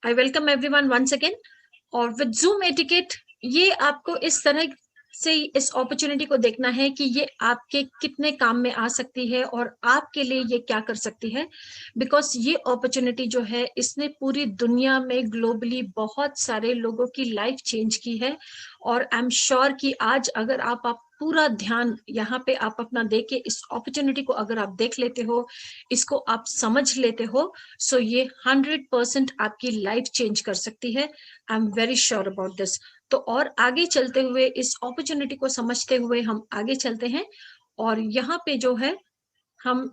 आई welcome everyone once again. और with zoom etiquette ये आपको इस तरह से इस अपॉर्चुनिटी को देखना है कि ये आपके कितने काम में आ सकती है और आपके लिए ये क्या कर सकती है। बिकॉज ये अपॉर्चुनिटी जो है इसने पूरी दुनिया में ग्लोबली बहुत सारे लोगों की लाइफ चेंज की है। और आई एम श्योर कि आज अगर आप पूरा ध्यान यहाँ पे आप अपना दे के इस अपॉर्चुनिटी को अगर आप देख लेते हो, इसको आप समझ लेते हो, सो ये 100% आपकी लाइफ चेंज कर सकती है। I am very sure about this. तो और आगे चलते हुए इस अपॉर्चुनिटी को समझते हुए हम आगे चलते हैं। और यहाँ पे जो है हम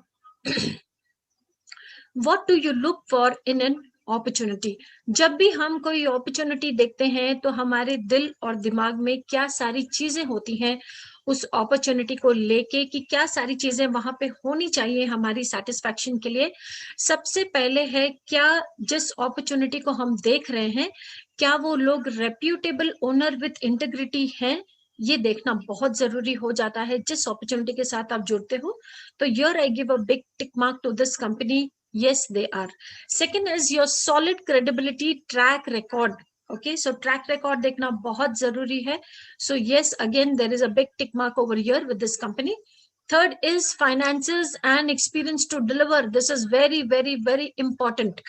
what do you look for in an opportunity. जब भी हम कोई अपॉर्चुनिटी देखते हैं तो हमारे दिल और दिमाग में क्या सारी चीजें होती हैं उस अपॉर्चुनिटी को लेके, कि क्या सारी चीजें वहां पे होनी चाहिए हमारी सेटिस्फैक्शन के लिए। सबसे पहले है, क्या जिस अपॉर्चुनिटी को हम देख रहे हैं क्या वो लोग रेप्यूटेबल ओनर विथ इंटीग्रिटी हैं, ये देखना बहुत जरूरी हो जाता है जिस अपॉर्चुनिटी के साथ आप जुड़ते हो। तो yeah I give a big tick mark to this company. Yes, they are. Second is your solid credibility track record. Okay, so track record देखना बहुत जरूरी है. So yes, again there is a big tick mark over here with this company. Third is finances and experience to deliver. This is very very very important.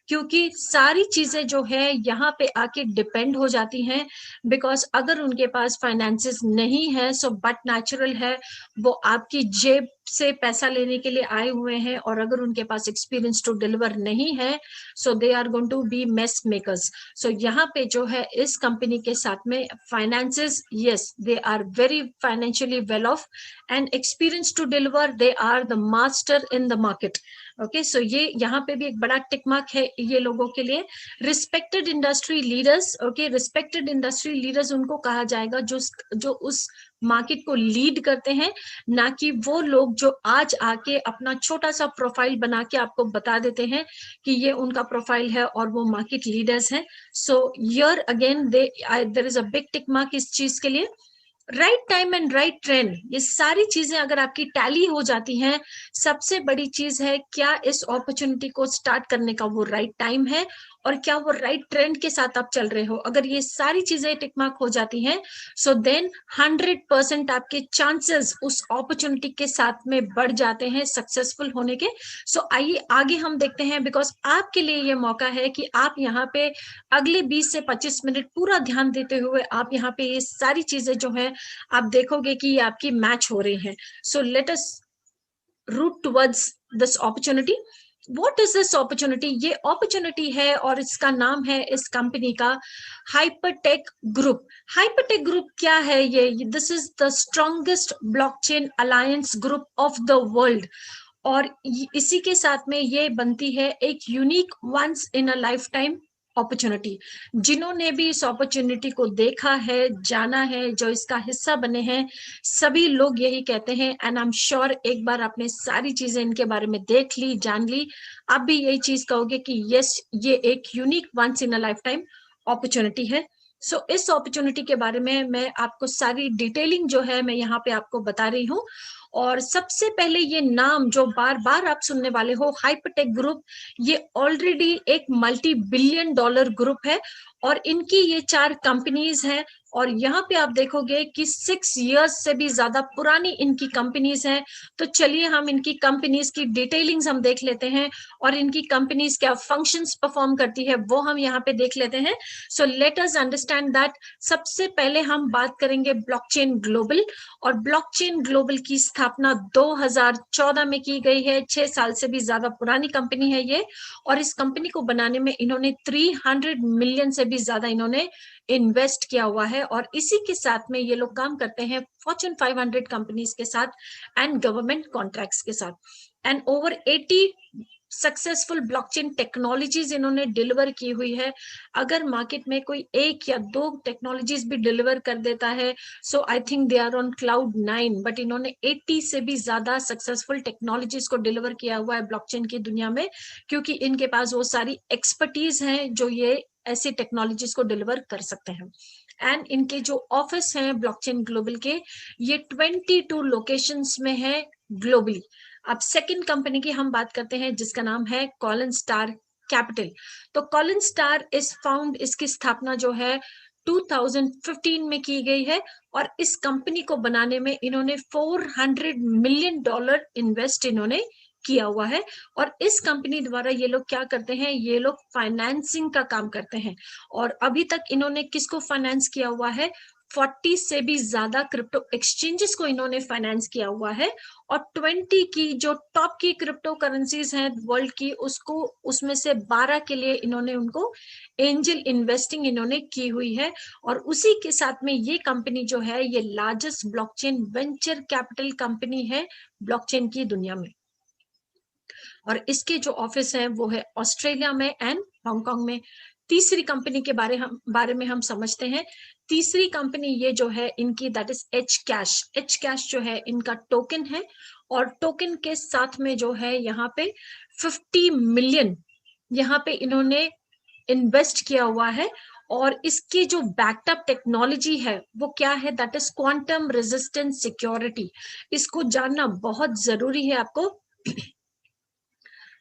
क्योंकि सारी चीजें जो है यहाँ पे आके डिपेंड हो जाती हैं। बिकॉज अगर उनके पास फाइनेंसेस नहीं है सो बट नेचुरल है, वो आपकी जेब से पैसा लेने के लिए आए हुए हैं। और अगर उनके पास एक्सपीरियंस टू डिलीवर नहीं है so they are going to be mess makers. So यहाँ पे जो है इस कंपनी के साथ में finances, yes they are very financially well off, and experience to deliver they are the master in the market. Okay, so ये यहाँ पे भी एक बड़ा टिक मार्क है ये लोगों के लिए। Respected industry leaders, okay, respected industry leaders उनको कहा जाएगा जो जो उस मार्केट को लीड करते हैं, ना कि वो लोग जो आज आके अपना छोटा सा प्रोफाइल बना के आपको बता देते हैं कि ये उनका प्रोफाइल है और वो मार्केट लीडर्स हैं। So here again there is a big tick mark इस चीज के लिए। Right time and right trend, ये सारी चीजें अगर आपकी टैली हो जाती हैं, सबसे बड़ी चीज है क्या इस अपॉर्चुनिटी को स्टार्ट करने का वो राइट टाइम है और क्या वो राइट ट्रेंड के साथ आप चल रहे हो। अगर ये सारी चीजें टिक मार्क हो जाती हैं सो देन 100% आपके चांसेस उस अपॉर्चुनिटी के साथ में बढ़ जाते हैं सक्सेसफुल होने के। सो आइए आगे हम देखते हैं, बिकॉज आपके लिए ये मौका है कि आप यहाँ पे अगले 20 से 25 मिनट पूरा ध्यान देते हुए आप यहाँ पे ये सारी चीजें जो है आप देखोगे कि ये आपकी मैच हो रही हैं। So let us route towards this opportunity. What is this opportunity? ये अपॉर्चुनिटी है और इसका नाम है इस कंपनी का हाइपरटेक ग्रुप। हाइपरटेक ग्रुप क्या है? ये this is the strongest blockchain alliance group of the world. और इसी के साथ में ये बनती है एक unique once in a life time opportunity. जिन्होंने भी इस अपॉर्चुनिटी को देखा है, जाना है, जो इसका हिस्सा बने हैं, सभी लोग यही कहते हैं। एंड आई एम श्योर एक बार आपने सारी चीजें इनके बारे में देख ली, जान ली, आप भी यही चीज कहोगे कि यस ये एक unique once in a life time opportunity है। सो इस अपॉर्चुनिटी के बारे में मैं आपको सारी डिटेलिंग जो है मैं यहाँ पे आपको बता रही हूँ। और सबसे पहले ये नाम जो बार बार आप सुनने वाले हो, हाइपरटेक ग्रुप, ये ऑलरेडी एक मल्टी बिलियन डॉलर ग्रुप है और इनकी ये 4 कंपनीज हैं। और यहाँ पे आप देखोगे कि 6 इयर्स से भी ज्यादा पुरानी इनकी कंपनीज हैं। तो चलिए हम इनकी कंपनीज की डिटेलिंग्स हम देख लेते हैं और इनकी कंपनीज क्या फंक्शंस परफॉर्म करती है वो हम यहाँ पे देख लेते हैं। So let us understand that. सबसे पहले हम बात करेंगे ब्लॉकचेन ग्लोबल। और ब्लॉकचेन ग्लोबल की स्थापना 2014 में की गई है। 6 साल से भी ज्यादा पुरानी कंपनी है ये। और इस कंपनी को बनाने में इन्होंने 300 मिलियन से भी ज्यादा इन्होंने इन्वेस्ट किया हुआ है। और इसी के साथ में ये लोग काम करते हैं फॉर्च्यून 500 कंपनीज के साथ एंड गवर्नमेंट कॉन्ट्रैक्ट्स के साथ। And over 80 successful blockchain technologies इन्होंने डिलीवर की हुई है। अगर मार्केट में कोई 1 या 2 टेक्नोलॉजीज भी डिलीवर कर देता है so I think they are on cloud 9, but इन्होंने 80 से भी ज्यादा सक्सेसफुल टेक्नोलॉजीज को डिलीवर किया हुआ है ब्लॉकचेन की दुनिया में, क्योंकि इनके पास वो सारी एक्सपर्टीज हैं जो ये ऐसी टेक्नोलॉजीज को डिलीवर कर सकते हैं। एंड इनके जो ऑफिस हैं ब्लॉकचेन ग्लोबल के, ये 22 लोकेशंस में है ग्लोबली। अब सेकंड कंपनी की हम बात करते हैं जिसका नाम है कॉलन स्टार कैपिटल। तो कॉलिन स्टार इस फाउंड, इसकी स्थापना जो है 2015 में की गई है और इस कंपनी को बनाने में इन्होंने $400 मिलियन इन्वेस्ट इन्होंने किया हुआ है। और इस कंपनी द्वारा ये लोग क्या करते हैं, ये लोग फाइनेंसिंग का काम करते हैं। और अभी तक इन्होंने किसको फाइनेंस किया हुआ है, 40 से भी ज्यादा क्रिप्टो एक्सचेंजेस को इन्होंने फाइनेंस किया हुआ है। और 20 की जो टॉप की क्रिप्टो करेंसीज हैं वर्ल्ड की, उसको उसमें से 12 के लिए इन्होंने उनको एंजल इन्वेस्टिंग इन्होंने की हुई है। और उसी के साथ में ये कंपनी जो है ये largest blockchain venture capital company है ब्लॉकचेन की दुनिया में। और इसके जो ऑफिस हैं वो है ऑस्ट्रेलिया में एंड हांगकांग में। तीसरी कंपनी के बारे में हम समझते हैं। तीसरी कंपनी ये जो है इनकी, that is H cash. H cash जो है इनका टोकन है और टोकन के साथ में जो है यहाँ पे 50 मिलियन यहाँ पे इन्होंने इन्वेस्ट किया हुआ है। और इसकी जो बैकअप टेक्नोलॉजी है वो क्या है, that is quantum resistant security. इसको जानना बहुत जरूरी है आपको।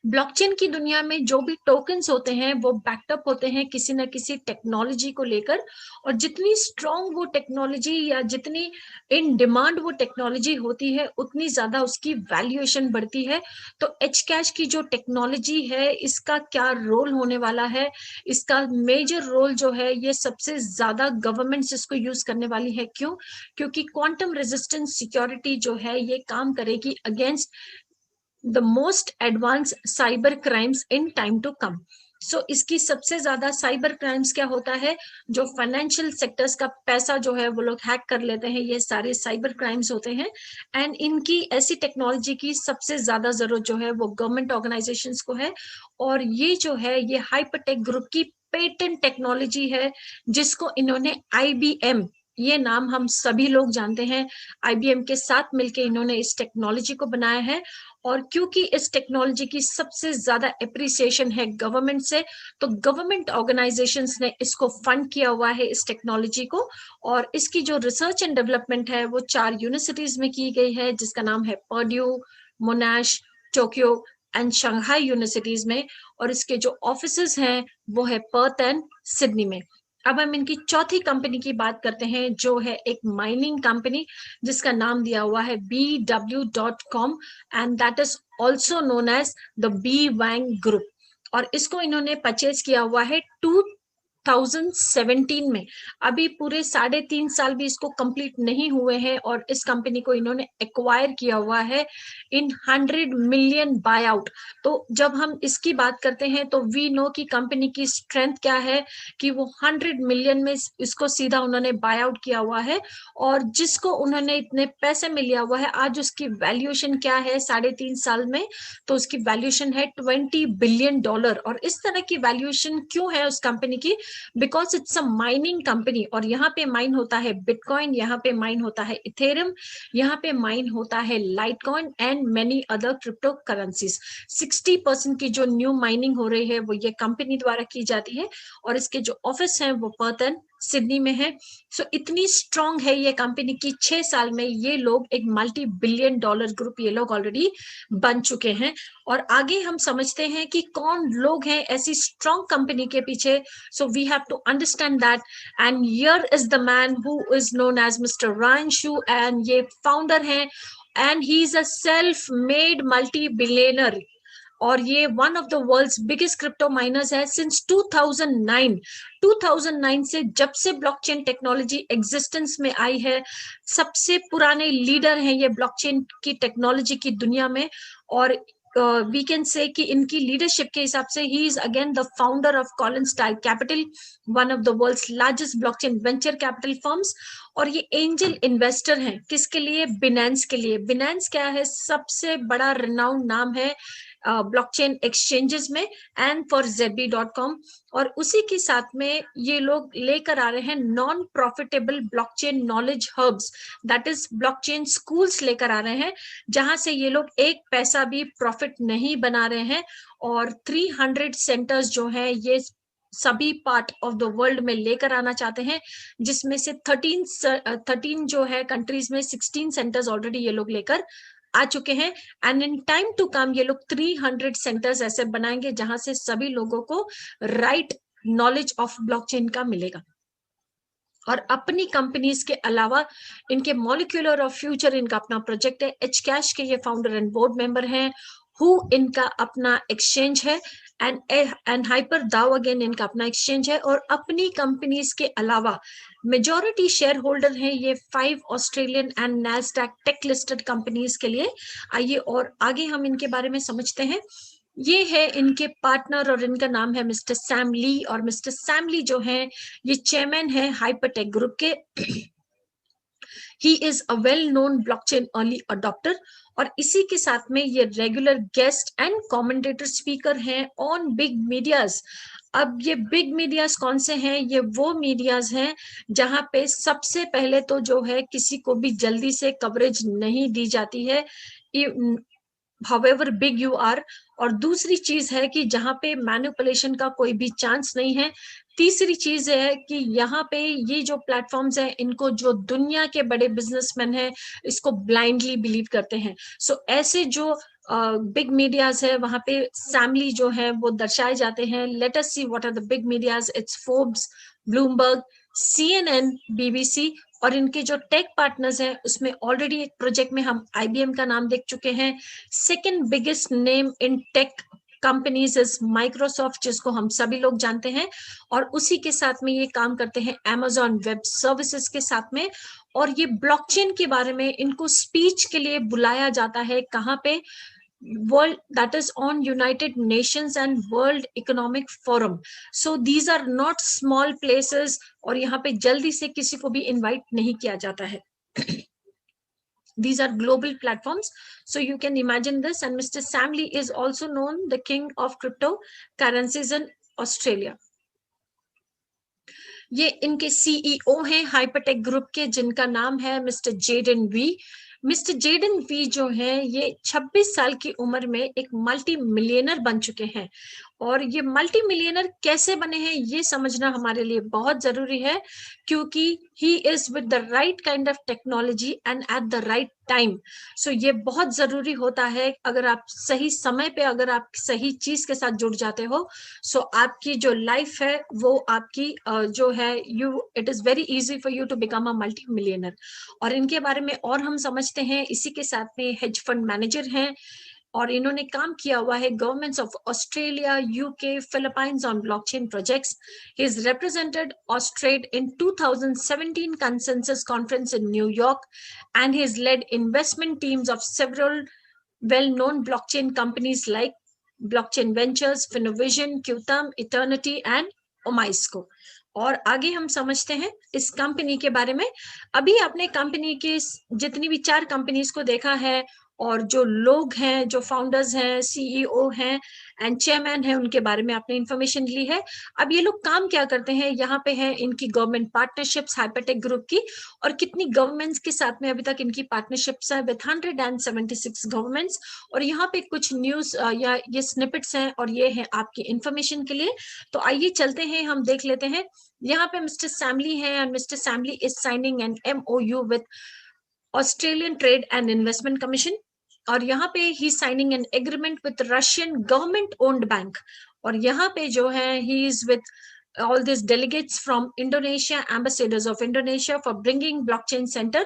ब्लॉकचेन की दुनिया में जो भी टोकन्स होते हैं वो बैकअप होते हैं किसी न किसी टेक्नोलॉजी को लेकर। और जितनी स्ट्रॉन्ग वो टेक्नोलॉजी या जितनी इन डिमांड वो टेक्नोलॉजी होती है उतनी ज्यादा उसकी वैल्यूएशन बढ़ती है। तो एच कैश की जो टेक्नोलॉजी है इसका क्या रोल होने वाला है, इसका मेजर रोल जो है ये सबसे ज्यादा गवर्नमेंट्स इसको यूज करने वाली है। क्यों? क्योंकि क्वांटम रेजिस्टेंस सिक्योरिटी जो है ये काम करेगी against the most advance cyber crimes in time to come. So इसकी सबसे ज्यादा साइबर क्राइम्स क्या होता है, जो फाइनेंशियल सेक्टर्स का पैसा जो है वो लोग हैक कर लेते हैं, ये सारे साइबर क्राइम्स होते हैं। एंड इनकी ऐसी टेक्नोलॉजी की सबसे ज्यादा जरूरत जो है वो गवर्नमेंट ऑर्गेनाइजेशंस को है। और ये जो है ये हाइपरटेक ग्रुप की पेटेंट टेक्नोलॉजी है जिसको इन्होंने IBM, ये नाम हम सभी लोग जानते हैं, IBM के साथ मिलकर इन्होंने इस टेक्नोलॉजी को बनाया है। और क्योंकि इस टेक्नोलॉजी की सबसे ज्यादा एप्रिसिएशन है गवर्नमेंट से, तो गवर्नमेंट ऑर्गेनाइजेशंस ने इसको फंड किया हुआ है इस टेक्नोलॉजी को। और इसकी जो रिसर्च एंड डेवलपमेंट है वो 4 यूनिवर्सिटीज में की गई है जिसका नाम है Purdue, मोनाश, Tokyo and Shanghai universities में। और इसके जो ऑफिसेज हैं वो है पर्थ एंड सिडनी में। अब हम इनकी चौथी कंपनी की बात करते हैं जो है एक माइनिंग कंपनी जिसका नाम दिया हुआ है BW.com and that is also known as the B Wang group. और इसको इन्होंने परचेज किया हुआ है 2017 में। अभी पूरे 3.5 साल भी इसको कंप्लीट नहीं हुए हैं और इस कंपनी को इन्होंने एक्वायर किया हुआ है इन 100 मिलियन बाय आउट। तो जब हम इसकी बात करते हैं तो वी नो की कंपनी की स्ट्रेंथ क्या है कि वो 100 मिलियन में इसको सीधा उन्होंने बाय आउट किया हुआ है। और जिसको उन्होंने इतने पैसे में लिया हुआ है आज उसकी वैल्यूएशन क्या है 3.5 साल में, तो उसकी वैल्यूएशन है $20 बिलियन। और इस तरह की वैल्यूएशन क्यों है उस कंपनी की, because it's a mining company. और यहाँ पे माइन होता है बिटकॉइन, यहाँ पे माइन होता है इथेरियम, यहाँ पे माइन होता है Litecoin and many other crypto currencies. 60% की जो न्यू माइनिंग हो रही है वो ये कंपनी द्वारा की जाती है। और इसके जो ऑफिस हैं वो पर्थ एंड सिडनी में है। सो इतनी स्ट्रांग है ये कंपनी की 6 साल में ये लोग एक मल्टी बिलियन डॉलर ग्रुप ये लोग ऑलरेडी बन चुके हैं। और आगे हम समझते हैं कि कौन लोग हैं ऐसी स्ट्रांग कंपनी के पीछे। So we have to understand that and here is the man who is known as mister Ryan Xu and ये फाउंडर हैं and he is a self made multi billionaire. और ये one of the world's biggest crypto miners है since 2009। 2009 से जब से blockchain technology existence में आई है सबसे पुराने लीडर हैं ये ब्लॉकचेन की टेक्नोलॉजी की दुनिया में। और वी कैन से कि इनकी लीडरशिप के हिसाब से he is again the founder of Collinstar capital, one of the world's largest blockchain venture capital firms. और ये एंजल इन्वेस्टर हैं किसके लिए, बिनेंस के लिए। बिनेंस क्या है, सबसे बड़ा रिनाउंड नाम है ब्लॉकचेन एक्सचेंजेस में एंड फॉर ZB.com। और उसी के साथ में ये लोग लेकर आ रहे हैं non profitable blockchain knowledge hubs, that is blockchain schools लेकर आ रहे हैं जहां से ये लोग एक पैसा भी प्रॉफिट नहीं बना रहे हैं। और 300 सेंटर्स जो हैं ये सभी पार्ट ऑफ द वर्ल्ड में लेकर आना चाहते हैं जिसमें से 13 जो है कंट्रीज में 16 सेंटर्स ऑलरेडी ये लोग लेकर आ चुके हैं and in time to come ये लोग 300 सेंटर्स ऐसे बनाएंगे जहां से सभी लोगों को राइट नॉलेज ऑफ ब्लॉकचेन का मिलेगा। और अपनी कंपनीज के अलावा इनके मॉलिक्यूलर और फ्यूचर इनका अपना प्रोजेक्ट है। एच कैश के ये फाउंडर एंड बोर्ड मेंबर हैं। हु इनका अपना एक्सचेंज है एंड हाइपर दाव अगेन इनका अपना एक्सचेंज है। और अपनी कंपनीज के अलावा मेजॉरिटी शेयर होल्डर हैं ये 5 Australian and Nasdaq tech listed companies के लिए। आइए और आगे हम इनके बारे में समझते हैं। ये है इनके पार्टनर और इनका नाम है मिस्टर सैम ली। और मिस्टर सैम ली जो है ये चेयरमैन है हाइपरटेक ग्रुप के। ही is a well known blockchain early adopter. और इसी के साथ में ये regular guest and commentator speaker हैं ऑन बिग मीडियाज। अब ये बिग मीडियाज कौन से हैं? ये वो मीडियाज हैं जहां पे सबसे पहले तो जो है किसी को भी जल्दी से कवरेज नहीं दी जाती है, however big you are। और दूसरी चीज है कि जहां पे मैनिपुलेशन का कोई भी चांस नहीं है। तीसरी चीज है कि यहाँ पे ये जो प्लेटफॉर्म्स हैं इनको जो दुनिया के बड़े बिजनेसमैन हैं इसको ब्लाइंडली बिलीव करते हैं। सो ऐसे जो बिग मीडियाज है वहां पे सैम ली जो है वो दर्शाए जाते हैं। Let us see what are the big medias. It's Forbes, Bloomberg, CNN, BBC। और इनके जो टेक पार्टनर्स हैं उसमें ऑलरेडी एक प्रोजेक्ट में हम IBM का नाम देख चुके हैं। Second biggest name in tech companies is Microsoft, जिसको हम सभी लोग जानते हैं। और उसी के साथ में ये काम करते हैं Amazon वेब सर्विसेज के साथ में। और ये ब्लॉकचेन के बारे में इनको स्पीच के लिए बुलाया जाता है। कहाँ पे? world, that is on United Nations and World Economic Forum. So these are not small places। और यहाँ पे जल्दी से किसी को भी इनवाइट नहीं किया जाता है। These are global platforms, so you can imagine this। And Mr. Sam Lee is also known the king of cryptocurrencies in Australia। ये इनके CEO हैं हाइपरटेक ग्रुप के, जिनका नाम है mister Jaden Wee. Mister Jaden Wee जो है ये 26 साल की उम्र में एक मल्टी मिलियनर बन चुके हैं। और ये मल्टी मिलियनर कैसे बने हैं ये समझना हमारे लिए बहुत जरूरी है, क्योंकि he is with the right kind of technology and at the right time. So ये बहुत जरूरी होता है। अगर आप सही समय पे अगर आप सही चीज के साथ जुड़ जाते हो, सो आपकी जो लाइफ है वो आपकी जो है it is very easy for you to become a multi millionaire. और इनके बारे में और हम समझते हैं। इसी के साथ में हेज फंड मैनेजर हैं और इन्होंने काम किया हुआ है governments of Australia, UK, Philippines on blockchain projects. He is represented Austrade in 2017 consensus conference in New York and he is led investment teams of several well-known blockchain companies like Blockchain Ventures, Finnovision, Qtum, Eternity and Omisco। और आगे हम समझते हैं इस कंपनी के बारे में। अभी आपने कंपनी की जितनी भी 4 कंपनीज को देखा है और जो लोग हैं, जो फाउंडर्स हैं, CEO हैं एंड चेयरमैन हैं, उनके बारे में आपने इंफॉर्मेशन ली है। अब ये लोग काम क्या करते हैं? यहाँ पे है इनकी गवर्नमेंट पार्टनरशिप्स हाइपरटेक ग्रुप की। और कितनी गवर्नमेंट्स के साथ में अभी तक इनकी पार्टनरशिप्स है? With 176 governments. और यहाँ पे कुछ न्यूज या ये स्निपेट्स हैं और ये है आपकी इंफॉर्मेशन के लिए। तो आइए चलते हैं, हम देख लेते हैं। यहाँ पे मिस्टर सैम ली है and mister Sam Lee is signing an MOU with Australian Trade and Investment Commission. और यहाँ पे he signing an agreement with Russian government owned bank. और यहाँ पे जो है he is with all these delegates from Indonesia, ambassadors of Indonesia for bringing blockchain center।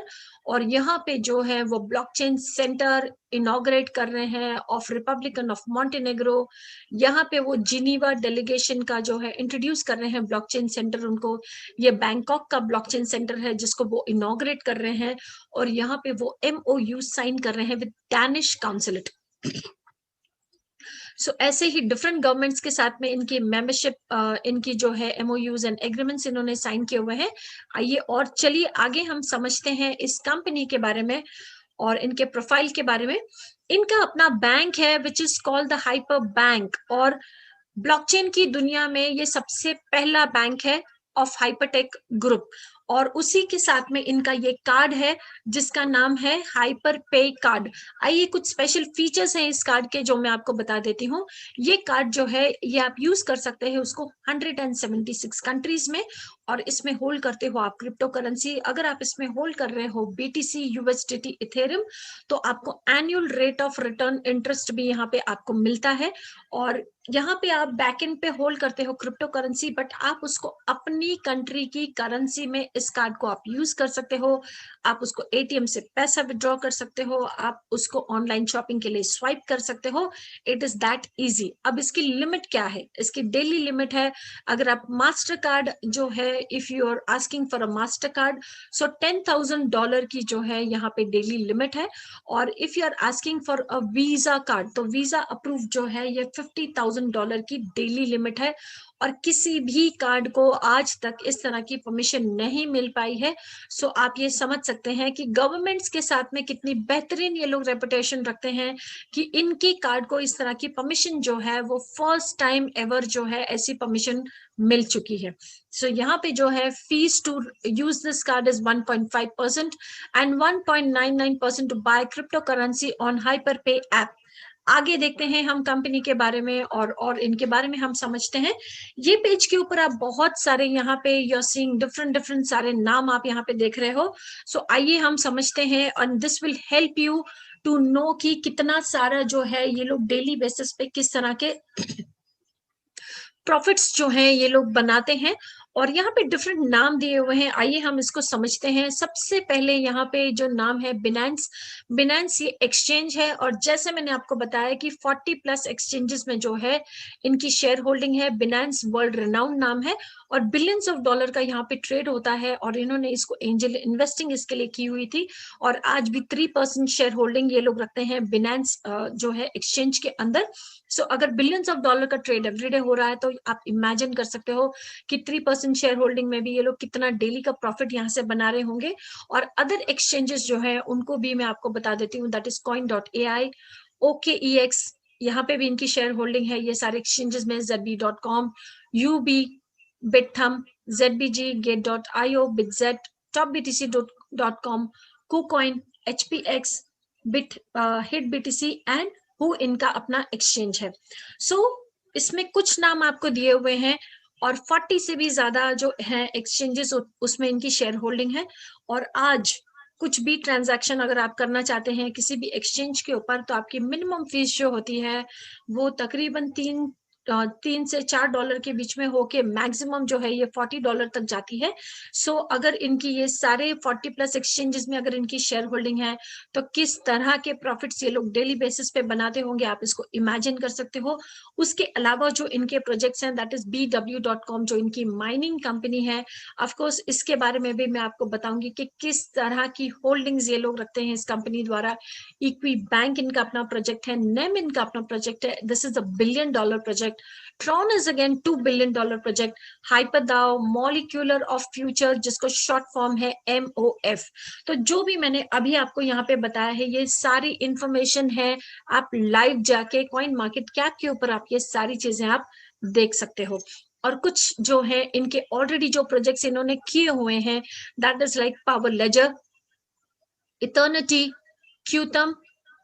और यहाँ पे जो है वो ब्लॉकचेन सेंटर इनॉग्रेट कर रहे हैं ऑफ रिपब्लिकन ऑफ मॉन्टेनेग्रो। यहाँ पे वो जिनीवा डेलीगेशन का जो है इंट्रोड्यूस कर रहे हैं ब्लॉकचेन सेंटर उनको। ये बैंकॉक का ब्लॉकचेन सेंटर है जिसको वो इनॉग्रेट कर रहे हैं। और यहाँ पे वो MOU साइन कर रहे हैं विद डैनिश काउंसिलेट। सो ऐसे ही डिफरेंट गवर्नमेंट्स के साथ में इनकी मेंबरशिप, इनकी जो है MOUs एंड एग्रीमेंट्स इन्होंने साइन किए हुए हैं। आइए और चलिए आगे हम समझते हैं इस कंपनी के बारे में और इनके प्रोफाइल के बारे में। इनका अपना बैंक है which is called the hyper bank. और ब्लॉकचेन की दुनिया में ये सबसे पहला बैंक है ऑफ हाइपरटेक ग्रुप। और उसी के साथ में इनका ये कार्ड है जिसका नाम है हाइपर पे कार्ड। आइए कुछ स्पेशल फीचर्स हैं इस कार्ड के जो मैं आपको बता देती हूँ। ये कार्ड जो है ये आप यूज कर सकते हैं उसको 176 कंट्रीज में, और इसमें होल्ड करते हो आप क्रिप्टो करेंसी। अगर आप इसमें होल्ड कर रहे हो बीटीसी, यूएसडीटी, इथेरियम, तो आपको annual rate of return interest भी यहाँ पे आपको मिलता है। और यहाँ पे आप बैकएंड पे होल्ड करते हो क्रिप्टो करेंसी, बट आप उसको अपनी कंट्री की करेंसी में इस कार्ड को आप यूज कर सकते हो। आप उसको एटीएम से पैसा विड्रॉ कर सकते हो, आप उसको ऑनलाइन शॉपिंग के लिए स्वाइप कर सकते हो। It is that easy. अब इसकी लिमिट क्या है? इसकी डेली लिमिट है, अगर आप मास्टर कार्ड जो है, if you are asking for a Mastercard, so $10,000 की जो है यहाँ पे डेली लिमिट है। और if you are asking for a visa card, तो वीजा अप्रूव जो है ये $50,000 की डेली लिमिट है। और किसी भी कार्ड को आज तक इस तरह की परमिशन नहीं मिल पाई है। सो आप ये समझ सकते हैं कि गवर्नमेंट्स के साथ में कितनी बेहतरीन ये लोग रेपुटेशन रखते हैं कि इनकी कार्ड को इस तरह की परमिशन जो है वो फर्स्ट टाइम एवर जो है ऐसी परमिशन मिल चुकी है। सो यहाँ पे जो है fees to use this card is 1.5% and 1.99% to buy crypto currency on HyperPay app. आगे देखते हैं हम कंपनी के बारे में और इनके बारे में हम समझते हैं। ये पेज के ऊपर आप बहुत सारे यहाँ पे you are seeing different different सारे नाम आप यहाँ पे देख रहे हो। सो आइए हम समझते हैं and this will help you to know कि कितना सारा जो है ये लोग डेली बेसिस पे किस तरह के प्रॉफिट्स जो हैं ये लोग बनाते हैं। और यहाँ पे डिफरेंट नाम दिए हुए हैं, आइए हम इसको समझते हैं। सबसे पहले यहाँ पे जो नाम है बिनेंस। बिनेंस ये एक्सचेंज है, और जैसे मैंने आपको बताया कि 40+ एक्सचेंजेस में जो है इनकी शेयर होल्डिंग है। बिनेंस वर्ल्ड रिनाउंड नाम है और बिलियंस ऑफ डॉलर का यहाँ पे ट्रेड होता है, और इन्होंने इसको एंजल इन्वेस्टिंग इसके लिए की हुई थी। और आज भी 3% शेयर होल्डिंग ये लोग रखते हैं बिनेंस जो है एक्सचेंज के अंदर। सो अगर बिलियंस ऑफ डॉलर का ट्रेड एवरीडे हो रहा है तो आप इमेजिन कर सकते हो कि 3% शेयर होल्डिंग में भी ये लोग कितना डेली का प्रॉफिट यहाँ से बना रहे होंगे। और अदर एक्सचेंजेस जो है उनको भी मैं आपको बता देती हूँ, दैट इज coin.ai, OKEX, यहाँ पे भी इनकी शेयर होल्डिंग है। ये सारे एक्सचेंजेस में zb.com, UB, Bithumb, ZBG, Gate.io, Bitget, TopBTC.com, KuCoin, HPX, HitBTC and who इनका अपना एक्सचेंज है। सो इसमें कुछ नाम आपको दिए हुए हैं, और 40 से भी ज्यादा जो है एक्सचेंजेस उसमें इनकी शेयर होल्डिंग है। और आज कुछ भी ट्रांजैक्शन अगर आप करना चाहते हैं किसी भी एक्सचेंज के ऊपर, तो आपकी मिनिमम फीस जो होती है वो तकरीबन 3 से $4 के बीच में होके मैक्सिमम जो है ये $40 तक जाती है। सो अगर इनकी ये सारे 40+ एक्सचेंजेस में अगर इनकी शेयर होल्डिंग है तो किस तरह के प्रॉफिट्स ये लोग डेली बेसिस पे बनाते होंगे आप इसको इमेजिन कर सकते हो। उसके अलावा जो इनके प्रोजेक्ट्स हैं दैट इज BW.com, जो इनकी माइनिंग कंपनी है। ऑफ कोर्स इसके बारे में भी मैं आपको बताऊंगी कि किस तरह की होल्डिंग्स ये लोग रखते हैं इस कंपनी द्वारा। इक्वी बैंक इनका अपना प्रोजेक्ट है, नेम इनका अपना प्रोजेक्ट है, this is $1 billion project. Tron is again $2 billion project. HyperDAO, molecular of future, जिसको शॉर्ट फॉर्म है MOF। तो जो भी मैंने अभी आपको यहाँ पे बताया है ये सारी इंफॉर्मेशन है, आप लाइव जाके कॉइन मार्केट कैप के ऊपर आप ये सारी चीजें आप देख सकते हो। और कुछ जो है इनके ऑलरेडी जो प्रोजेक्ट्स इन्होंने किए हुए हैं that is like Power Ledger, Eternity, Qtum,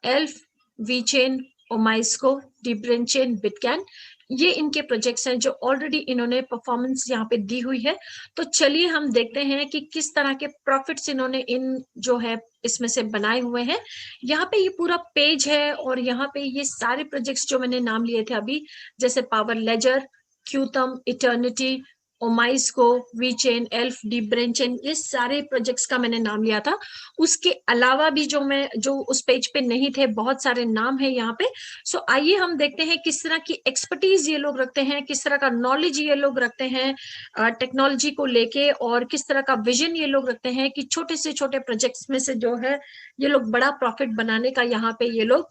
ELF, VeChain, OmiseGO, DeepBrain Chain, bitcoin, ये इनके प्रोजेक्ट्स हैं जो ऑलरेडी इन्होंने परफॉर्मेंस यहाँ पे दी हुई है। तो चलिए हम देखते हैं कि किस तरह के प्रॉफिट्स इन्होंने इन जो है इसमें से बनाए हुए हैं। यहाँ पे ये पूरा पेज है, और यहाँ पे ये सारे प्रोजेक्ट्स जो मैंने नाम लिए थे अभी, जैसे Power Ledger, Qtum, Eternity, OmiseGO, VeChain, ELF, DeepBrain Chain, ये सारे प्रोजेक्ट्स का मैंने नाम लिया था। उसके अलावा भी जो उस पेज पे नहीं थे बहुत सारे नाम है यहाँ पे। सो आइए हम देखते हैं किस तरह की एक्सपर्टीज ये लोग रखते हैं, किस तरह का नॉलेज ये लोग रखते हैं टेक्नोलॉजी को लेके, और किस तरह का विजन ये लोग रखते हैं कि छोटे से छोटे प्रोजेक्ट्स में से जो है ये लोग बड़ा प्रॉफिट बनाने का यहाँ पे ये लोग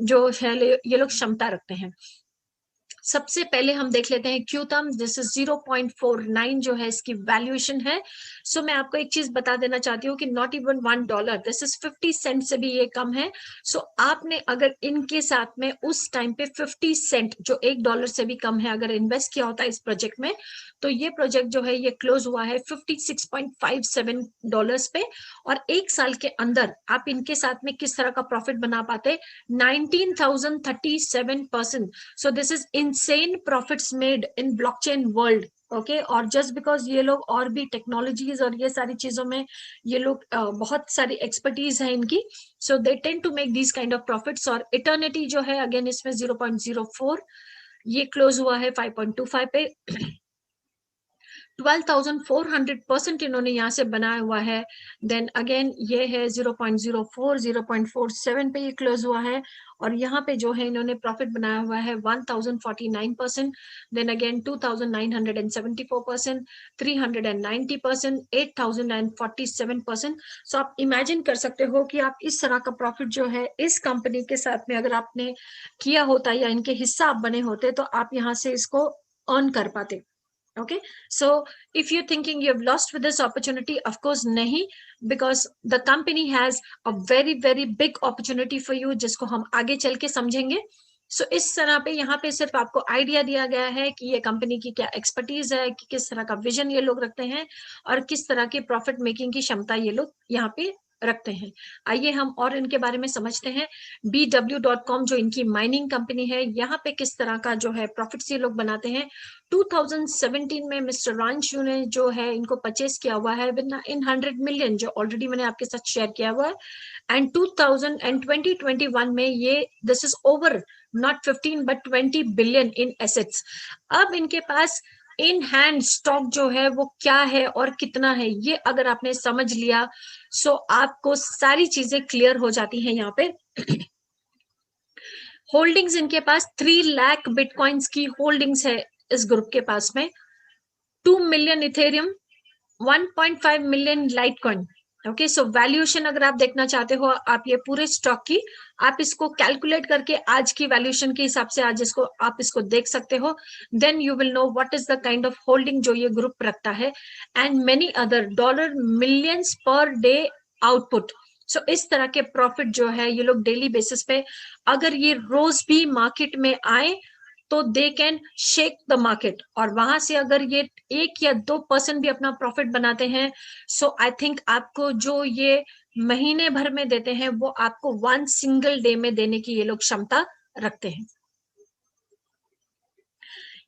जो है ये लोग क्षमता रखते हैं। सबसे पहले हम देख लेते हैं क्यूतम, दिस इज 0.49 जो है इसकी वैल्यूएशन है। सो मैं आपको एक चीज बता देना चाहती हूँ कि not even $1, this is 50 cent से भी ये कम है। सो आपने अगर इनके साथ में उस टाइम पे 50 सेंट जो $1 से भी कम है अगर इन्वेस्ट किया होता है इस प्रोजेक्ट में, तो ये प्रोजेक्ट जो है ये क्लोज हुआ है $56.57 पे, और एक साल के अंदर आप इनके साथ में किस तरह का प्रॉफिट बना पाते, 19,037%। So this is insane profits made in blockchain world. Okay, और जस्ट बिकॉज ये लोग और भी टेक्नोलॉजीज और ये सारी चीजों में ये लोग बहुत सारी एक्सपर्टीज है इनकी, so they tend to make these kind of profits. और इटर्निटी जो है अगेन इसमें 0.04, ये क्लोज हुआ है 5.25 पे। 12,400% इन्होंने यहाँ से बनाया हुआ है। देन अगेन ये है 0.04, 0.47 पे ये क्लोज हुआ है, और यहाँ पे जो है इन्होंने प्रॉफिट बनाया हुआ है 1,049%, देन अगेन 2,974%, 390%, 8,047%। सो आप इमेजिन कर सकते हो कि आप इस तरह का प्रॉफिट जो है इस कंपनी के साथ में अगर आपने किया होता या इनके हिस्सा आप बने होते तो आप यहाँ से इसको अर्न कर पाते। Okay, so if you're thinking you've lost with this opportunity, of course nahi, because the company has a very very big opportunity for you जिसको हम आगे चल के समझेंगे। सो इस तरह पे यहाँ पे सिर्फ आपको आइडिया दिया गया है कि ये कंपनी की क्या एक्सपर्टीज है, कि किस तरह का विजन ये लोग रखते हैं और किस तरह की प्रॉफिट मेकिंग की क्षमता ये लोग यहाँ पे रखते हैं। आइए हम और इनके बारे में समझते हैं। BW.com जो इनकी माइनिंग कंपनी है, यहाँ पे किस तरह का जो है प्रॉफिट्स ये लोग बनाते हैं। 2017 में मिस्टर रांशू ने जो है इनको परचेस किया हुआ है इन 100 मिलियन, जो ऑलरेडी मैंने आपके साथ शेयर किया हुआ है। एंड 2021 में ये this is over not 15 but 20 billion in assets. अब इनके पास इन हैंड स्टॉक जो है वो क्या है और कितना है, ये अगर आपने समझ लिया सो आपको सारी चीजें क्लियर हो जाती हैं। यहाँ पे होल्डिंग्स इनके पास 3 लाख बिटकॉइंस की होल्डिंग्स है इस ग्रुप के पास में, 2 million Ethereum, 1.5 million Litecoin. Okay, so valuation अगर आप देखना चाहते हो आप ये पूरे स्टॉक की, आप इसको कैलकुलेट करके आज की वैल्यूएशन के हिसाब से आज इसको आप इसको देख सकते हो। Then you will know what is the kind of holding जो ये ग्रुप रखता है, and many other dollar millions per day output. So इस तरह के प्रॉफिट जो है ये लोग डेली बेसिस पे, अगर ये रोज भी मार्केट में आए तो they can shake the market, और वहां से अगर ये 1 या 2% भी अपना प्रॉफिट बनाते हैं, सो आई थिंक आपको जो ये महीने भर में देते हैं वो आपको 1 सिंगल डे में देने की ये लोग क्षमता रखते हैं।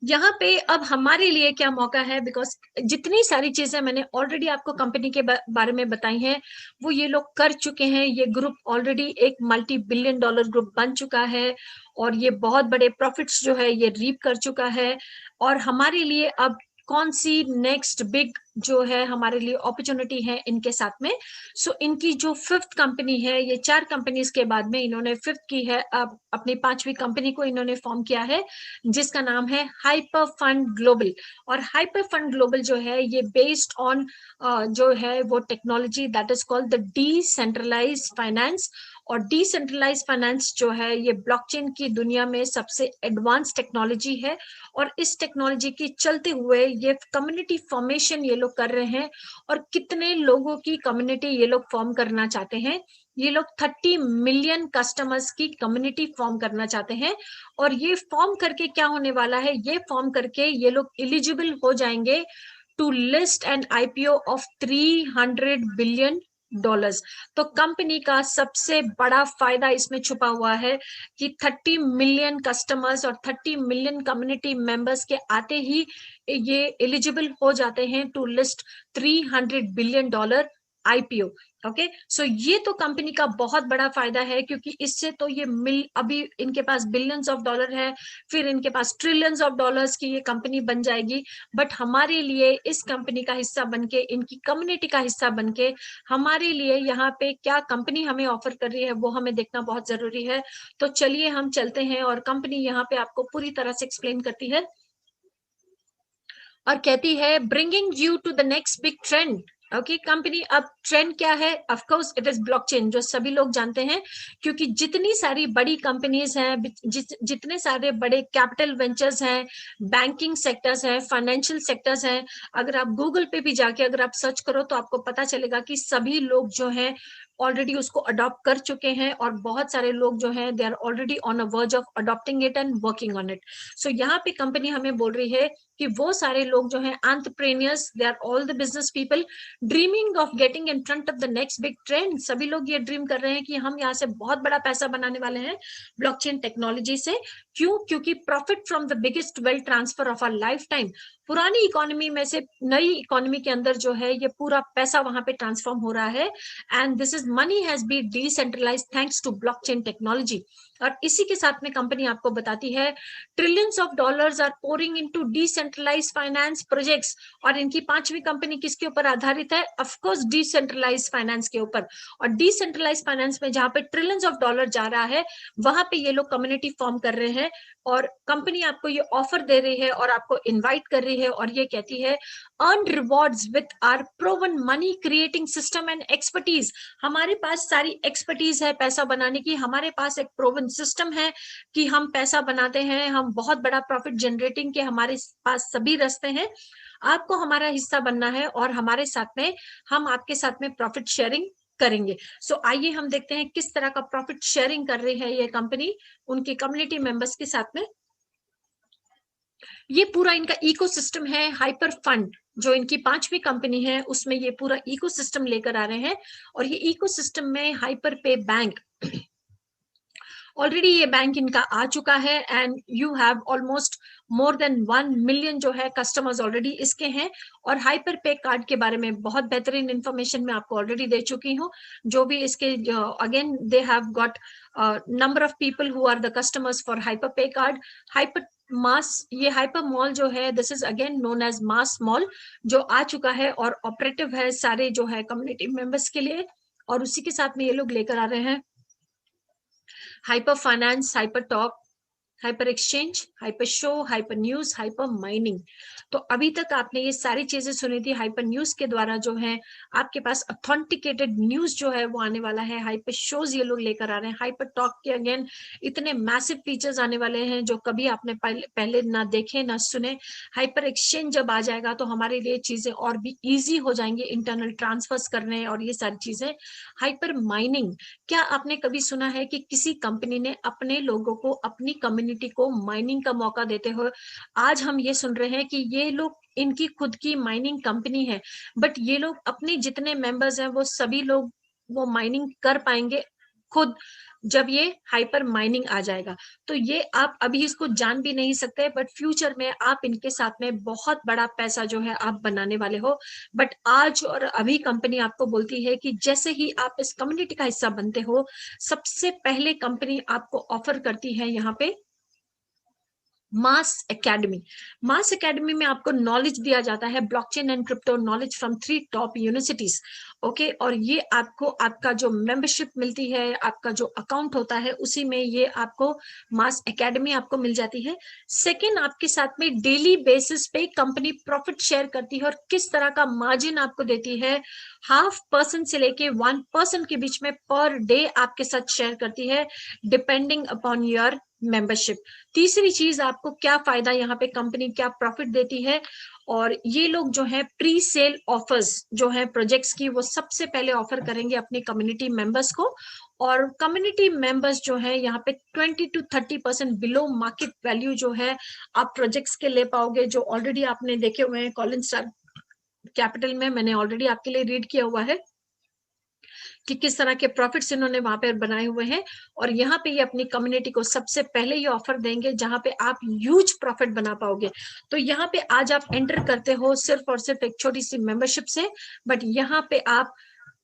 यहाँ पे अब हमारे लिए क्या मौका है, बिकॉज जितनी सारी चीजें मैंने ऑलरेडी आपको कंपनी के बारे में बताई हैं वो ये लोग कर चुके हैं। ये ग्रुप ऑलरेडी एक मल्टी बिलियन डॉलर ग्रुप बन चुका है और ये बहुत बड़े प्रॉफिट्स जो है ये रीप कर चुका है। और हमारे लिए अब कौन सी नेक्स्ट बिग जो है हमारे लिए अपॉर्चुनिटी है इनके साथ में। सो इनकी जो 5th कंपनी है, ये 4 कंपनीज के बाद में इन्होंने 5th की है, अब अपनी 5वीं कंपनी को इन्होंने फॉर्म किया है जिसका नाम है हाइपर फंड ग्लोबल। और हाइपर फंड ग्लोबल जो है ये बेस्ड ऑन जो है वो technology that is called the decentralised finance. और डिसेंट्रलाइज फाइनेंस जो है ये ब्लॉकचेन की दुनिया में सबसे एडवांस टेक्नोलॉजी है, और इस टेक्नोलॉजी के चलते हुए ये कम्युनिटी फॉर्मेशन ये लोग कर रहे हैं। और कितने लोगों की कम्युनिटी ये लोग फॉर्म करना चाहते हैं, ये लोग 30 मिलियन कस्टमर्स की कम्युनिटी फॉर्म करना चाहते हैं। और ये फॉर्म करके क्या होने वाला है, ये फॉर्म करके ये लोग एलिजिबल हो जाएंगे to list and IPO of $300 billion. तो कंपनी का सबसे बड़ा फायदा इसमें छुपा हुआ है कि 30 मिलियन कस्टमर्स और 30 मिलियन कम्युनिटी मेंबर्स के आते ही ये एलिजिबल हो जाते हैं to list $300 billion IPO. Okay, so ये तो कंपनी का बहुत बड़ा फायदा है, क्योंकि इससे तो ये अभी इनके पास बिलियंस ऑफ डॉलर है, फिर इनके पास ट्रिलियंस ऑफ डॉलर्स की ये कंपनी बन जाएगी। बट हमारे लिए इस कंपनी का हिस्सा बनके, इनकी कम्युनिटी का हिस्सा बनके, हमारे लिए यहाँ पे क्या कंपनी हमें ऑफर कर रही है वो हमें देखना बहुत जरूरी है। तो चलिए हम चलते हैं, और कंपनी यहाँ पे आपको पूरी तरह से एक्सप्लेन करती है और कहती है bringing you to the next big trend. Okay company अब ट्रेंड क्या है? Of course it is blockchain, जो सभी लोग जानते हैं, क्योंकि जितनी सारी बड़ी कंपनीज हैं, जितने सारे बड़े कैपिटल वेंचर्स हैं, बैंकिंग सेक्टर्स हैं, फाइनेंशियल सेक्टर्स हैं, अगर आप गूगल पे भी जाके अगर आप सर्च करो तो आपको पता चलेगा कि सभी लोग जो हैं ऑलरेडी उसको अडॉप्ट कर चुके हैं, और बहुत सारे लोग जो हैं they are already on a verge of adopting it and working on it. So यहाँ पे कंपनी हमें बोल रही है कि वो सारे लोग जो हैं entrepreneurs, they are all the business people dreaming of getting in front of the next big trend. सभी लोग ये ड्रीम कर रहे हैं कि हम यहाँ से बहुत बड़ा पैसा बनाने वाले हैं ब्लॉकचेन टेक्नोलॉजी से। क्यों? क्योंकि profit from the biggest wealth transfer of our life time, पुरानी इकोनॉमी में से नई इकोनॉमी के अंदर जो है ये पूरा पैसा वहां पे ट्रांसफॉर्म हो रहा है, and this is money has been decentralised thanks to blockchain technology. और इसी के साथ में कंपनी आपको बताती है trillions of dollars are pouring into decentralised finance projects. और इनकी पांचवी कंपनी किसके ऊपर आधारित है? ऑफ कोर्स डिसेंट्रलाइज्ड फाइनेंस के ऊपर। और डिसेंट्रलाइज्ड फाइनेंस में जहां पे ट्रिलियंस ऑफ डॉलर जा रहा है, वहां पे ये लोग कम्युनिटी फॉर्म कर रहे हैं, और कंपनी आपको ये ऑफर दे रही है और आपको इनवाइट कर रही है, और ये कहती है earn rewards with our proven money creating system and expertise. हमारे पास सारी एक्सपर्टीज है पैसा बनाने की, हमारे पास एक प्रूवन सिस्टम है कि हम पैसा बनाते हैं, हम बहुत बड़ा प्रॉफिट जनरेटिंग के हमारे पास सभी रास्ते हैं, आपको हमारा हिस्सा बनना है, और हमारे साथ में हम आपके साथ में प्रॉफिट शेयरिंग करेंगे। सो आइए हम देखते हैं किस तरह का प्रॉफिट शेयरिंग कर रही है ये कंपनी उनके कम्युनिटी मेंबर्स के साथ में। ये पूरा इनका इकोसिस्टम है। हाइपर फंड जो इनकी पांचवी कंपनी है उसमें ये पूरा इकोसिस्टम लेकर आ रहे हैं, और ये इकोसिस्टम में हाइपर पे बैंक ऑलरेडी ये बैंक इनका आ चुका है, and you have almost more than 1 million जो है कस्टमर्स ऑलरेडी इसके हैं। और हाइपर पे कार्ड के बारे में बहुत बेहतरीन इंफॉर्मेशन मैं आपको ऑलरेडी दे चुकी हूँ। जो भी इसके again they have got number of people who are the customers for HyperPay card. Hyper mass, ये हाइपर मॉल जो है this is again known as mass mall, जो आ चुका है और ऑपरेटिव है सारे जो है कम्युनिटी मेंबर्स के लिए। और उसी के साथ में ये लोग लेकर आ रहे हैं hyper finance, hyper talk, hyper exchange, hyper show, hyper news, hyper mining. तो अभी तक आपने ये सारी चीजें सुनी थी। हाइपर न्यूज के द्वारा जो है आपके पास ऑथेंटिकेटेड न्यूज जो है वो आने वाला है। हाइपर शोज ये लोग लेकर आ रहे हैं। हाइपर टॉक के अगेन इतने मैसिव फीचर्स आने वाले हैं जो कभी आपने पहले ना देखे ना सुने। हाइपर एक्सचेंज जब आ जाएगा तो हमारे लिए चीजें और भी ईजी हो जाएंगी, इंटरनल ट्रांसफर्स करने और ये सारी चीजें। हाइपर माइनिंग, क्या आपने कभी सुना है कि किसी कंपनी ने अपने लोगों को, अपनी कम्युनिटी को माइनिंग का मौका देते हुए? आज हम ये सुन रहे हैं कि ये लोग, इनकी खुद की माइनिंग कंपनी है, बट ये लोग अपने जितने मेंबर्स हैं वो सभी लोग वो माइनिंग कर पाएंगे खुद जब ये हाइपर माइनिंग आ जाएगा। तो ये आप अभी इसको जान भी नहीं सकते, बट फ्यूचर में आप इनके साथ में बहुत बड़ा पैसा जो है आप बनाने वाले हो। बट आज और अभी कंपनी आपको बोलती है कि जैसे ही आप इस कम्युनिटी का हिस्सा बनते हो, सबसे पहले कंपनी आपको ऑफर करती है यहाँ पे मास एकेडमी। मास एकेडमी में आपको नॉलेज दिया जाता है blockchain and crypto knowledge from 3 top universities. Okay, और ये आपको आपका जो मेंबरशिप मिलती है, आपका जो अकाउंट होता है उसी में ये आपको मास एकेडमी आपको मिल जाती है। सेकेंड, आपके साथ में डेली बेसिस पे कंपनी प्रॉफिट शेयर करती है, और किस तरह का मार्जिन आपको देती है? 0.5% से लेके 1% के बीच में पर डे आपके साथ शेयर करती है, डिपेंडिंग अपॉन योर मेंबरशिप। तीसरी चीज, आपको क्या फायदा यहाँ पे कंपनी क्या प्रॉफिट देती है? और ये लोग जो है प्री सेल ऑफर्स जो है प्रोजेक्ट्स की, वो सबसे पहले ऑफर करेंगे अपने कम्युनिटी मेंबर्स को। और कम्युनिटी मेंबर्स जो है यहाँ पे 20 to 30% बिलो मार्केट वैल्यू जो है आप प्रोजेक्ट्स के ले पाओगे, जो ऑलरेडी आपने देखे हुए हैं कॉलिन स्टार कैपिटल में, मैंने ऑलरेडी आपके लिए रीड किया हुआ है कि किस तरह के प्रॉफिट्स इन्होंने वहां पर बनाए हुए हैं। और यहाँ पे ये अपनी कम्युनिटी को सबसे पहले ये ऑफर देंगे जहां पे आप ह्यूज प्रॉफिट बना पाओगे। तो यहाँ पे आज आप एंटर करते हो सिर्फ और सिर्फ एक छोटी सी मेंबरशिप से, बट यहाँ पे आप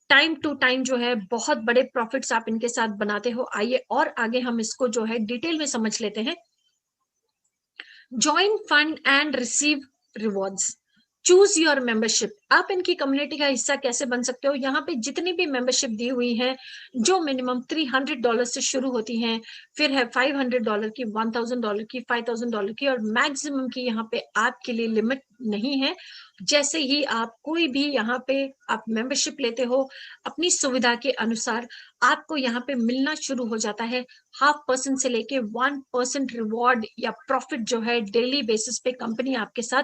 टाइम टू टाइम जो है बहुत बड़े प्रॉफिट्स आप इनके साथ बनाते हो। आइए और आगे हम इसको जो है डिटेल में समझ लेते हैं। Join fund and receive rewards, choose your membership. आप इनकी कम्युनिटी का हिस्सा कैसे बन सकते हो? यहाँ पे जितनी भी मेंबरशिप दी हुई है जो मिनिमम $300 से शुरू होती हैं, फिर है $500 की, $1000 की, $5000 की, और मैक्सिमम की यहाँ पे आपके लिए लिमिट नहीं है। जैसे ही आप कोई भी यहाँ पे आप मेंबरशिप लेते हो, अपनी सुविधा के अनुसार आपको यहाँ पे मिलना शुरू हो जाता है 0.5% से लेके 1% रिवॉर्ड या प्रॉफिट जो है डेली बेसिस पे कंपनी आपके साथ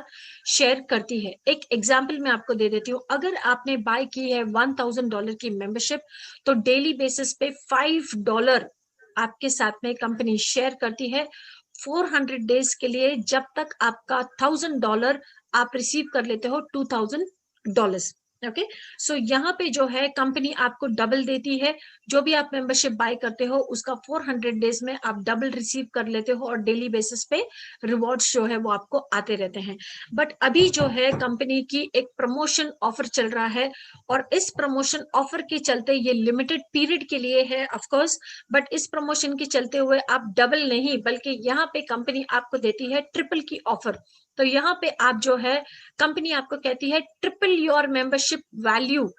शेयर करती है। एक एग्जांपल मैं आपको दे देती हूँ, अगर आपने बाय की है $1000 की मेंबरशिप, तो डेली बेसिस पे $5 आपके साथ में कंपनी शेयर करती है 400 डेज के लिए, जब तक आपका $1000 आप रिसीव कर लेते हो $2000। ओके, सो यहाँ पे जो है कंपनी आपको डबल देती है। जो भी आप मेंबरशिप बाय करते हो उसका 400 डेज में आप डबल रिसीव कर लेते हो और डेली बेसिस पे रिवॉर्ड्स जो है वो आपको आते रहते हैं। बट अभी जो है कंपनी की एक प्रमोशन ऑफर चल रहा है, और इस प्रमोशन ऑफर के चलते, ये लिमिटेड पीरियड के लिए है ऑफ कोर्स, बट इस प्रमोशन के चलते हुए आप डबल नहीं बल्कि यहाँ पे कंपनी आपको देती है ट्रिपल की ऑफर। तो यहाँ पे आप जो है कंपनी आपको कहती है ट्रिपल योर मेंबरशिप वैल्यू,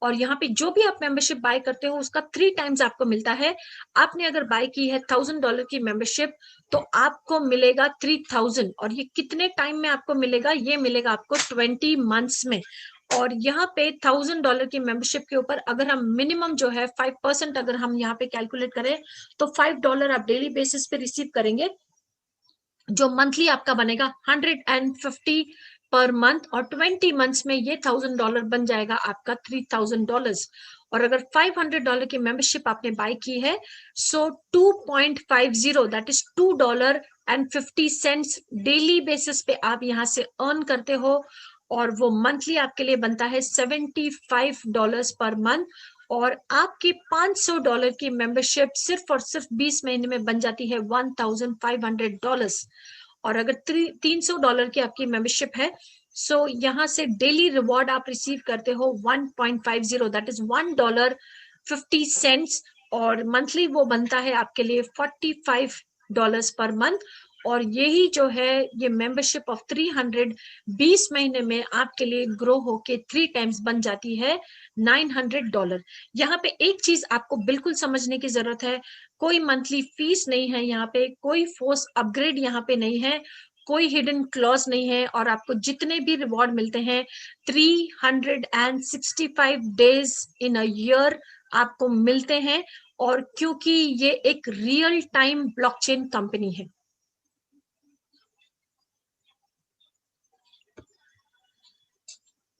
और यहाँ पे जो भी आप मेंबरशिप बाय करते हो उसका 3 टाइम्स आपको मिलता है। आपने अगर बाय की है $1000 की मेंबरशिप, तो आपको मिलेगा 3000, और ये कितने टाइम में आपको मिलेगा? ये मिलेगा आपको 20 मंथ्स में। और यहाँ पे $1000 की मेंबरशिप के ऊपर अगर हम मिनिमम जो है 5% अगर हम यहाँ पे कैलकुलेट करें, तो $5 आप डेली बेसिस पे रिसीव करेंगे, जो मंथली आपका बनेगा 150 पर मंथ, और 20 मंथ्स में ये $1000 बन जाएगा आपका $3000। और अगर $500 की मेंबरशिप आपने बाय की है, सो 2.50 दैट इज $2.50 डेली बेसिस पे आप यहाँ से अर्न करते हो, और वो मंथली आपके लिए बनता है $75 पर मंथ। और आपकी $500 की मेंबरशिप सिर्फ और सिर्फ 20 महीने में बन जाती है $1500। और अगर $300 की आपकी मेंबरशिप है, सो यहाँ से डेली रिवॉर्ड आप रिसीव करते हो 1.50 दैट इज $1.50, और मंथली वो बनता है आपके लिए $45 पर मंथ। और यही जो है ये मेंबरशिप ऑफ 300 20 महीने में आपके लिए ग्रो होके 3 टाइम्स बन जाती है $900। यहाँ पे एक चीज आपको बिल्कुल समझने की जरूरत है, कोई मंथली फीस नहीं है यहाँ पे, कोई फोर्स अपग्रेड यहाँ पे नहीं है, कोई हिडन क्लॉज नहीं है, और आपको जितने भी रिवॉर्ड मिलते हैं 365 डेज इन अ ईयर आपको मिलते हैं। और क्योंकि ये एक रियल टाइम ब्लॉकचेन कंपनी है।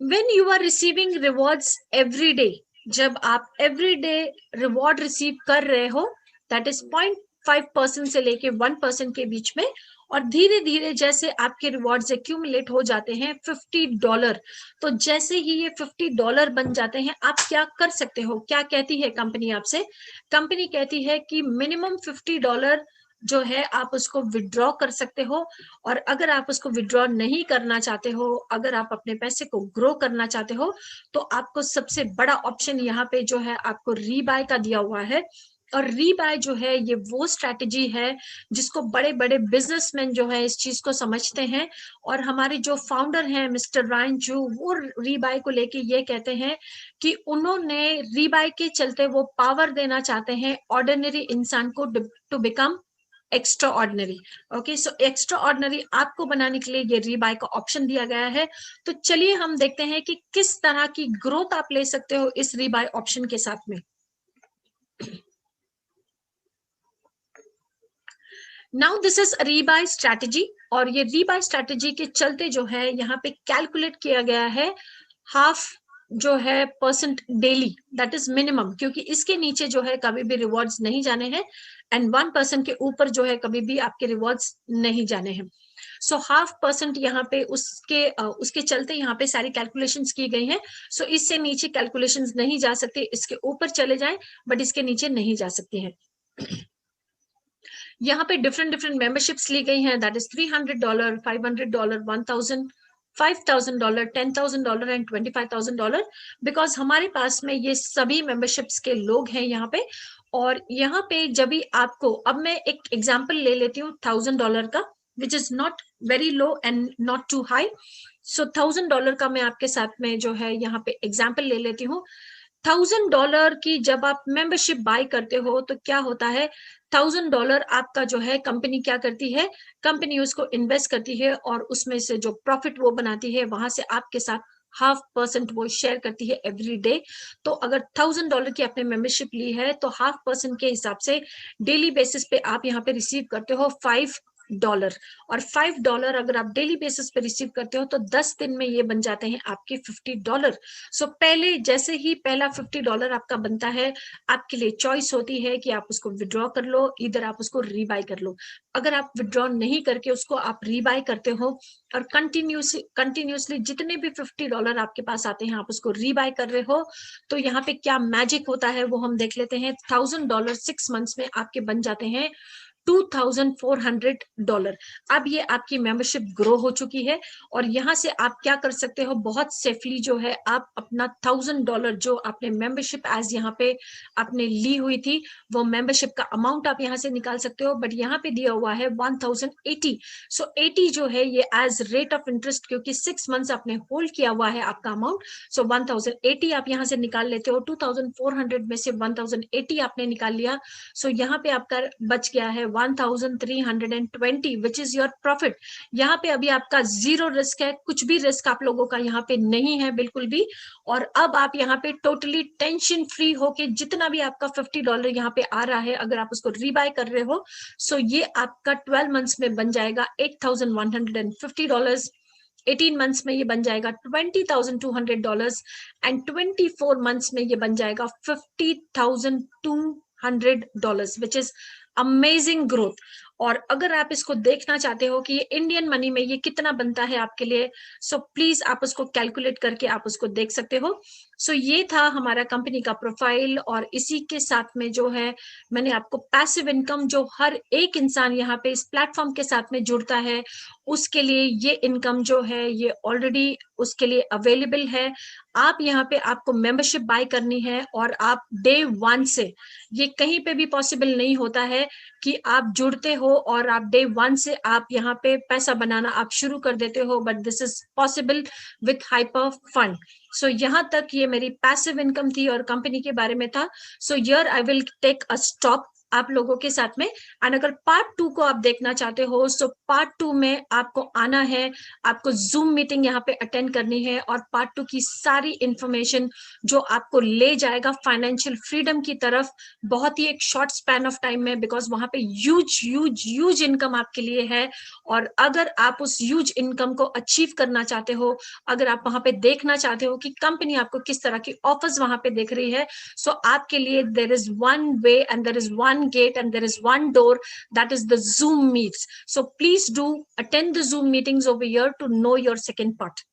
When you are receiving rewards every day, जब आप every day रिवॉर्ड रिसीव कर रहे हो, दैट इज 0.5% से लेके 1% के बीच में, और धीरे धीरे जैसे आपके रिवॉर्ड्स एक्यूमुलेट हो जाते हैं $50, तो जैसे ही ये $50 बन जाते हैं, आप क्या कर सकते हो? क्या कहती है कंपनी आपसे? कंपनी कहती है कि मिनिमम $50 जो है आप उसको विड्रॉ कर सकते हो, और अगर आप उसको विड्रॉ नहीं करना चाहते हो, अगर आप अपने पैसे को ग्रो करना चाहते हो, तो आपको सबसे बड़ा ऑप्शन यहाँ पे जो है आपको रीबाय का दिया हुआ है। और रीबाय जो है ये वो स्ट्रैटेजी है जिसको बड़े बड़े बिजनेसमैन जो है इस चीज को समझते हैं, और हमारे जो फाउंडर हैं मिस्टर रायन चू, वो रीबाय को लेके ये कहते हैं कि उन्होंने रीबाय के चलते वो पावर देना चाहते हैं ऑर्डिनरी इंसान को to become extraordinary. Okay, so extraordinary आपको बनाने के लिए ये रीबाय का ऑप्शन दिया गया है। तो चलिए हम देखते हैं कि किस तरह की ग्रोथ आप ले सकते हो इस रीबाय ऑप्शन के साथ में। नाउ दिस इज रीबाय स्ट्रैटेजी, और ये रीबाय स्ट्रैटेजी के चलते जो है यहाँ पे कैलकुलेट किया गया है हाफ जो है percent daily, that is minimum, क्योंकि इसके नीचे जो है कभी भी रिवॉर्ड्स नहीं जाने हैं, एंड 1% के ऊपर जो है कभी भी आपके रिवॉर्ड्स नहीं जाने हैं। सो 0.5% यहाँ पे उसके चलते यहाँ पे सारी कैलकुलेशंस की गई हैं। सो इससे नीचे कैलकुलेशंस नहीं जा सकते, इसके ऊपर चले जाएं बट इसके नीचे नहीं जा सकती हैं। यहाँ पे डिफरेंट डिफरेंट मेंबरशिप्स ली गई हैं, दैट इज $300, $500, 1000, $5000, $10,000 एंड $25,000, बिकॉज हमारे पास में ये सभी मेंबरशिप्स के लोग हैं यहाँ पे। और यहाँ पे जब भी आपको, अब मैं एक एग्जांपल ले लेती हूँ $1000 का, which is not very low and not too high. So $1000 का मैं आपके साथ में जो है यहाँ पे एग्जाम्पल ले लेती हूँ। $1000 की जब आप मेंबरशिप बाय करते हो तो क्या होता है, $1000 आपका जो है कंपनी क्या करती है, कंपनी उसको इन्वेस्ट करती है और उसमें से जो प्रॉफिट वो बनाती है वहां से आपके साथ 0.5% वो शेयर करती है एवरी डे। तो अगर $1000 की आपने मेंबरशिप ली है तो 0.5% के हिसाब से डेली बेसिस पे आप यहाँ पे रिसीव करते हो $5, और $5 अगर आप डेली बेसिस पे रिसीव करते हो तो 10 दिन में ये बन जाते हैं आपके $50। सो पहले जैसे ही पहला $50 आपका बनता है, आपके लिए चॉइस होती है कि आप उसको विड्रॉ कर लो, इधर आप उसको रीबाय कर लो। अगर आप विड्रॉ नहीं करके उसको आप रीबाय करते हो और कंटिन्यूसली जितने भी $50 आपके पास आते हैं आप उसको रीबाय कर रहे हो, तो यहाँ पे क्या मैजिक होता है वो हम देख लेते हैं। $1000 6 मंथ्स में आपके बन जाते हैं $2400। अब ये आपकी मेंबरशिप ग्रो हो चुकी है और यहाँ से आप क्या कर सकते हो, बहुत सेफली जो है आप अपना $1000 जो आपने मेंबरशिप एज यहाँ पे आपने ली हुई थी, वो मेंबरशिप का अमाउंट आप यहाँ से निकाल सकते हो। बट यहाँ पे दिया हुआ है 1080, सो 80 जो है ये एज रेट ऑफ इंटरेस्ट, क्योंकि 6 मंथ्स आपने होल्ड किया हुआ है आपका अमाउंट, सो 1080 आप यहाँ से निकाल लेते हो। 2400 में से 1080 आपने निकाल लिया, सो यहाँ पे आपका बच गया है 1320, विच इज योर प्रॉफिट। यहाँ पे अभी आपका जीरो रिस्क है, कुछ भी रिस्क आप लोगों का यहाँ पे नहीं है बिल्कुल भी। और अब आप यहाँ पे टोटली टेंशन फ्री होके जितना भी आपका $50 यहाँ पे आ रहा है, अगर आप उसको रीबाय कर रहे हो, सो ये आपका 12 मंथ्स में बन जाएगा $8150। 18 मंथ्स में ये बन जाएगा $20,200 एंड 24 मंथ्स में ये बन जाएगा $50,200, विच इज अमेजिंग ग्रोथ। और अगर आप इसको देखना चाहते हो कि ये इंडियन मनी में ये कितना बनता है आपके लिए, सो प्लीज आप उसको कैलकुलेट करके आप उसको देख सकते हो। सो ये था हमारा कंपनी का प्रोफाइल, और इसी के साथ में जो है मैंने आपको पैसिव इनकम जो हर एक इंसान यहाँ पे इस प्लेटफॉर्म के साथ में जुड़ता है उसके लिए ये इनकम जो है ये ऑलरेडी उसके लिए अवेलेबल है। आप यहाँ पे आपको मेंबरशिप बाय करनी है और आप डे 1 से, ये कहीं पे भी पॉसिबल नहीं होता है कि आप जुड़ते हो और आप डे 1 से आप यहाँ पे पैसा बनाना आप शुरू कर देते हो, but this is possible with HyperFund. So यहाँ तक ये मेरी पैसिव इनकम थी और कंपनी के बारे में था। So here I will take a stop आप लोगों के साथ में, एंड अगर पार्ट 2 को आप देखना चाहते हो, सो पार्ट 2 में आपको आना है, आपको जूम मीटिंग यहाँ पे अटेंड करनी है और पार्ट 2 की सारी इंफॉर्मेशन जो आपको ले जाएगा फाइनेंशियल फ्रीडम की तरफ, बहुत ही एक शॉर्ट स्पैन ऑफ टाइम में, बिकॉज वहां पे ह्यूज इनकम आपके लिए है। और अगर आप उस ह्यूज इनकम को अचीव करना चाहते हो, अगर आप वहां पे देखना चाहते हो कि कंपनी आपको किस तरह की ऑफर्स वहां पे देख रही है, सो आपके लिए there is one way and there is one gate and there is one door, that is the Zoom meets. So please do attend the Zoom meetings over here to know your second part.